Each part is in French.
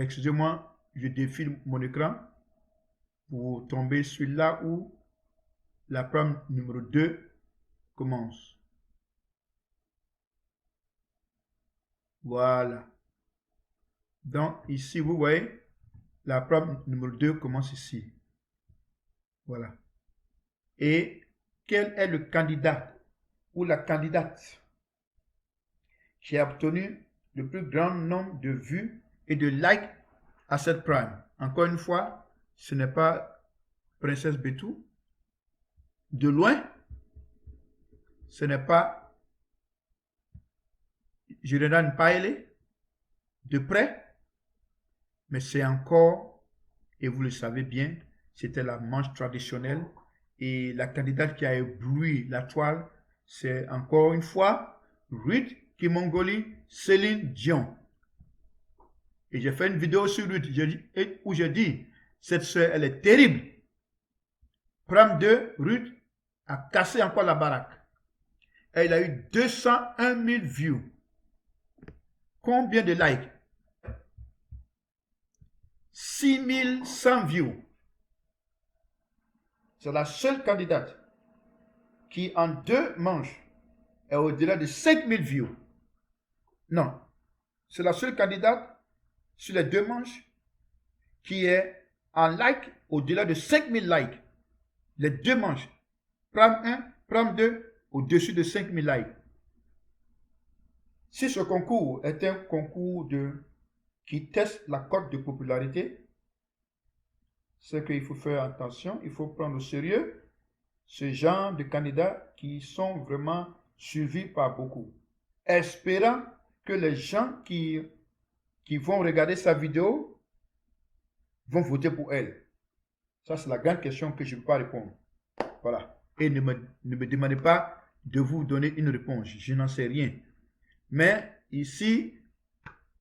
Excusez-moi, je défile mon écran pour tomber sur là où la prom numéro 2 commence. Voilà. Donc ici, vous voyez, la prom numéro 2 commence ici. Voilà. Et quel est le candidat ou la candidate qui a obtenu le plus grand nombre de vues et de likes à cette prime? Encore une fois, ce n'est pas Princesse Betou. De loin, ce n'est pas Jordan Paille. De près, mais c'est encore, et vous le savez bien, c'était la manche traditionnelle. Et la candidate qui a ébloui la toile, c'est encore une fois Ruth Kimongoli Céline Dion. Et j'ai fait une vidéo sur Ruth où j'ai dit, cette soeur, elle est terrible. Pram 2, Ruth a cassé encore la baraque. Elle a eu 201 000 views. Combien de likes? 6100 views. C'est la seule candidate qui, en 2 manches, est au-delà de 5000 views. Non. C'est la seule candidate sur les 2 manches qui est en like au-delà de 5000 likes. Les 2 manches. Pram 1, Pram 2, au-dessus de 5000 likes. Si ce concours est un concours qui teste la cote de popularité, c'est qu'il faut faire attention, il faut prendre au sérieux ce genre de candidats qui sont vraiment suivis par beaucoup. Espérant que les gens qui vont regarder sa vidéo vont voter pour elle. Ça, c'est la grande question que je ne peux pas répondre. Voilà. Et ne me demandez pas de vous donner une réponse. Je n'en sais rien. Mais ici,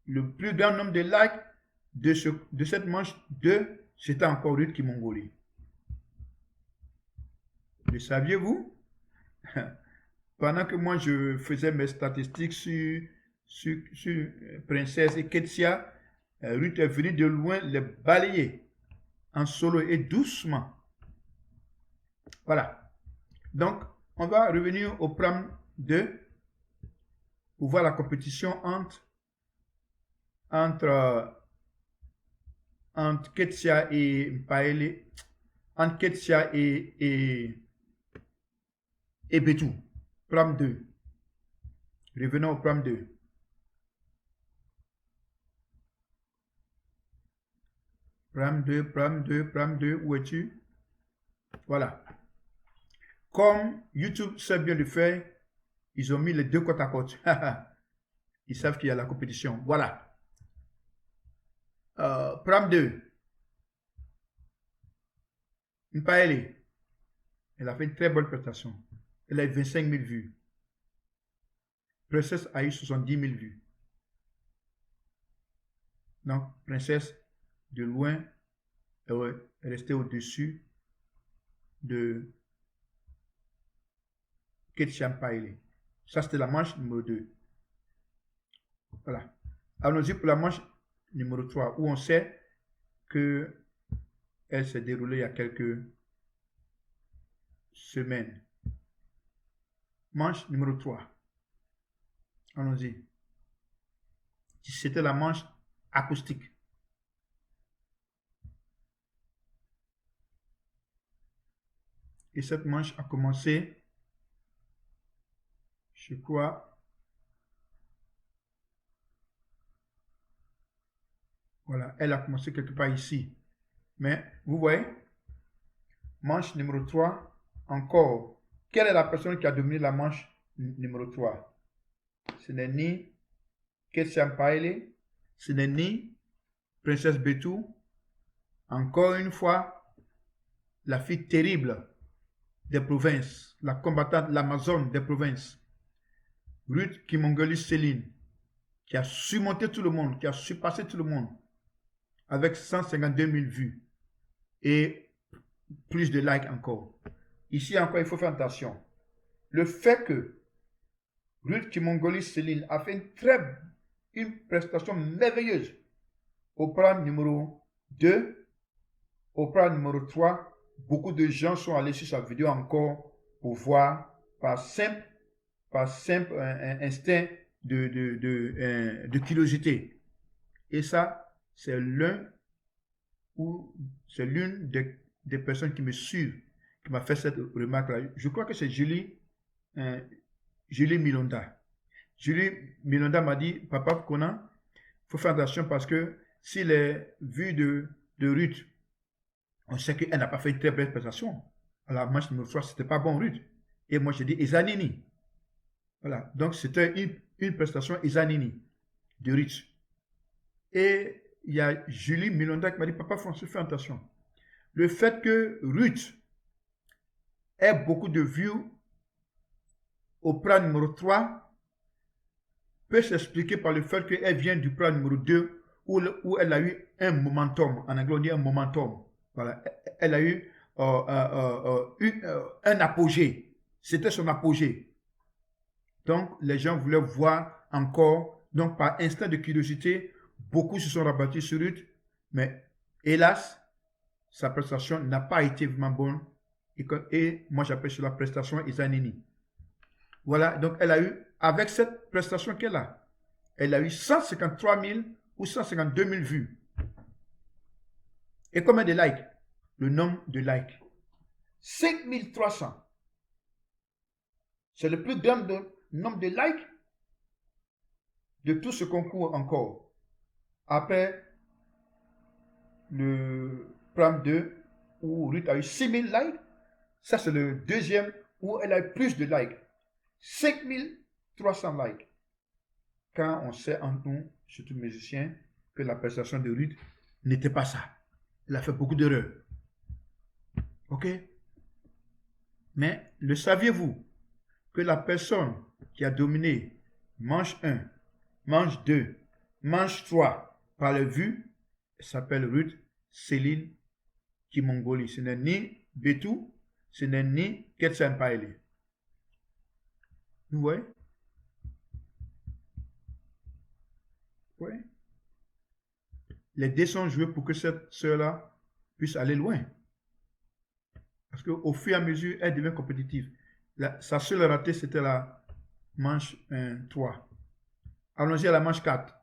le plus grand nombre de likes de cette manche 2, c'était encore Ruth Kimongoli. Le saviez-vous? Pendant que moi je faisais mes statistiques sur Princesse et Ketsia, Ruth est venue de loin les balayer en solo et doucement. Voilà. Donc, on va revenir au Pram 2 pour voir la compétition entre Ketsia et Mpaele, entre Ketsia et Betou. Pram 2. Revenons au Pram 2. Pram 2, Pram 2, Pram 2, où es-tu? Voilà. Comme YouTube sait bien le faire, ils ont mis les 2 côte à côte. Ils savent qu'il y a la compétition. Voilà. Pram 2. Mpaele. Elle a fait une très bonne prestation. Elle a eu 25 000 vues. Princesse a eu 70 000 vues. Donc, Princesse, de loin, est restée au-dessus de Ketsia Mpaele. Ça, c'était la manche numéro 2. Voilà. Allons-y pour la manche numéro 3, où on sait que elle s'est déroulée il y a quelques semaines. Manche numéro 3. Allons-y. C'était la manche acoustique. Et cette manche a commencé, je crois, voilà, elle a commencé quelque part ici. Mais, vous voyez, manche numéro 3, encore. Quelle est la personne qui a dominé la manche numéro 3? Ce n'est ni Ketsia Mpaele, ce n'est ni Princesse Betou. Encore une fois, la fille terrible des provinces, la combattante, l'Amazone des provinces, Ruth Kimongoli Céline, qui a surmonté tout le monde, qui a surpassé tout le monde, avec 152 000 vues et plus de likes encore. Ici encore, il faut faire attention. Le fait que Ruth Kimongoli Céline a fait une prestation merveilleuse Au plan numéro 2, au plan numéro 3, beaucoup de gens sont allés sur sa vidéo encore pour voir par simple instinct de curiosité. Et ça, c'est l'une des personnes qui me suivent qui m'a fait cette remarque-là. Je crois que c'est Julie Milonda. Julie Milonda m'a dit, Papa Conan, il faut faire attention parce que si les vues de Ruth, on sait qu'elle n'a pas fait une très belle prestation. À la manche numéro 3, c'était pas bon Ruth. Et moi, j'ai dit Ezanini. Voilà. Donc, c'était une prestation Ezanini de Ruth. Et il y a Julie Milonda qui m'a dit, Papa François, fais attention. Le fait que Ruth ait beaucoup de vues au plan numéro 3 peut s'expliquer par le fait qu'elle vient du plan numéro 2 où elle a eu un momentum. En anglais, on dit un momentum. Voilà. Elle a eu un apogée. C'était son apogée. Donc, les gens voulaient voir encore. Donc, par instinct de curiosité, beaucoup se sont rabattus sur Ruth. Mais hélas, sa prestation n'a pas été vraiment bonne. Et moi, j'appelle cela prestation Ezanini. Voilà. Donc, elle a eu, avec cette prestation qu'elle a, elle a eu 153 000 ou 152 000 vues. Et combien de likes? Le nombre de likes. 5300. C'est le plus grand nombre de likes de tout ce concours encore. Après le Pram 2, où Ruth a eu 6000 likes, ça c'est le deuxième où elle a eu plus de likes. 5300 likes. Quand on sait en nous, surtout musiciens, que la prestation de Ruth n'était pas ça. Elle a fait beaucoup d'erreurs. Ok? Mais le saviez-vous que la personne qui a dominé manche 1, manche 2, manche 3 par les vues s'appelle Ruth Céline Kimongoli. Ce n'est ni Betou, ce n'est ni Ketsenpaili. Vous voyez? Oui. Les dés sont joués pour que cette sœur-là puisse aller loin. Parce qu'au fur et à mesure, elle devient compétitive. Sa seule ratée, c'était la manche 3. Allons-y à la manche 4.